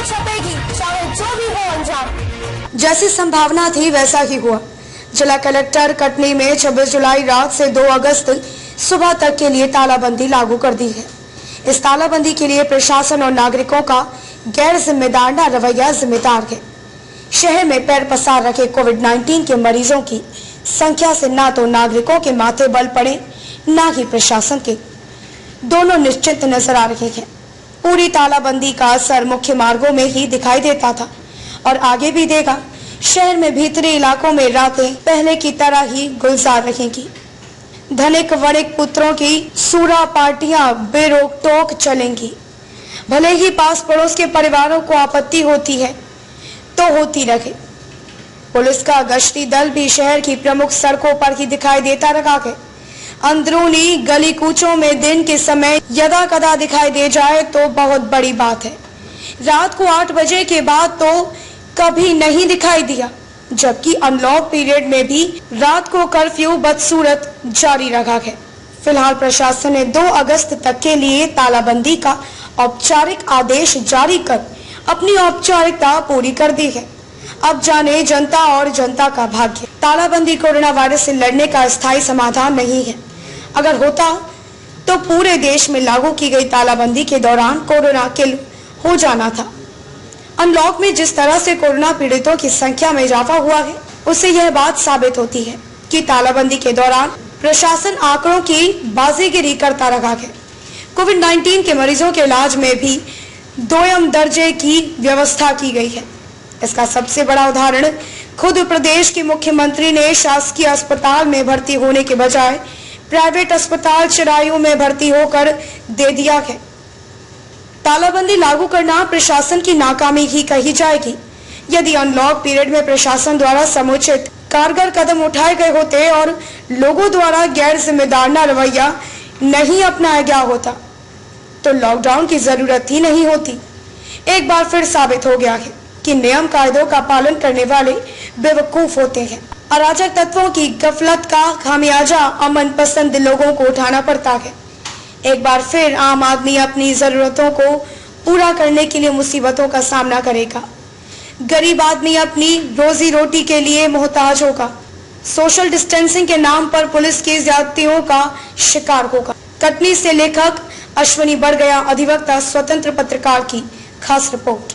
छपेगी, चाहे जो भी हो अंजाम। जैसी संभावना थी वैसा ही हुआ। जिला कलेक्टर कटनी में 26 जुलाई रात से 2 अगस्त सुबह तक के लिए तालाबंदी लागू कर दी है। इस तालाबंदी के लिए प्रशासन और नागरिकों का गैर जिम्मेदार रवैया जिम्मेदार है। शहर में पैर पसार रखे कोविड-19 के मरीजों की संख्या से ना तो नागरिकों के माथे बल पड़े, ना ही प्रशासन के। दोनों निश्चिंत नजर आ रहे हैं। पूरी तालाबंदी का असर मुख्य मार्गों में ही दिखाई देता था और आगे भी देगा। शहर में भीतरी इलाकों में रातें पहले की तरह ही गुलजार रहेंगी। धनिक वणिक पुत्रों की सूरा पार्टियां बेरोक टोक चलेंगी। भले ही पास पड़ोस के परिवारों को आपत्ति होती है तो होती रहे। पुलिस का गश्ती दल भी शहर की प्रमुख सड़कों पर ही दिखाई देता रहा है। अंदरूनी गली कूचों में दिन के समय यदा कदा दिखाई दे जाए तो बहुत बड़ी बात है। रात को 8 बजे के बाद तो कभी नहीं दिखाई दिया, जबकि अनलॉक पीरियड में भी रात को कर्फ्यू बदसूरत जारी रखा है। फिलहाल प्रशासन ने 2 अगस्त तक के लिए तालाबंदी का औपचारिक आदेश जारी कर अपनी औपचारिकता पूरी कर दी है। अब जाने जनता और जनता का भाग्य। तालाबंदी कोरोना वायरस से लड़ने का स्थायी समाधान नहीं है। अगर होता तो पूरे देश में लागू की गई तालाबंदी के दौरान कोरोना किल हो जाना था। अनलॉक में जिस तरह से कोरोना पीड़ितों की संख्या में इजाफा हुआ है, उससे यह बात साबित होती है कि तालाबंदी के दौरान प्रशासन आंकड़ों की बाजीगिरी करता रहा है। कोविड-19 के मरीजों के इलाज में भी 2म दर्जे की व्यवस्था की गई है। इसका सबसे बड़ा उदाहरण खुद प्रदेश के मुख्यमंत्री ने शासकीय अस्पताल में भर्ती होने के बजाय प्राइवेट अस्पताल चिरायू में भर्ती होकर दे दिया है। तालाबंदी लागू करना प्रशासन की नाकामी ही कही जाएगी। यदि अनलॉक पीरियड में प्रशासन द्वारा समुचित कारगर कदम उठाए गए होते और लोगों द्वारा गैर जिम्मेदार रवैया नहीं अपनाया गया होता तो लॉकडाउन की जरूरत ही नहीं होती। एक बार फिर साबित हो गया है कि नियम कायदों का पालन करने वाले बेवकूफ होते हैं। अराजक तत्वों की गफलत का खामियाजा अमन पसंद लोगों को उठाना पड़ता है। एक बार फिर आम आदमी अपनी जरूरतों को पूरा करने के लिए मुसीबतों का सामना करेगा। गरीब आदमी अपनी रोजी रोटी के लिए मोहताज होगा। सोशल डिस्टेंसिंग के नाम पर पुलिस की ज्यादतियों का शिकार होगा। कटनी से लेखक अश्विनी बढ़ गया, अधिवक्ता, स्वतंत्र पत्रकार की खास रिपोर्ट।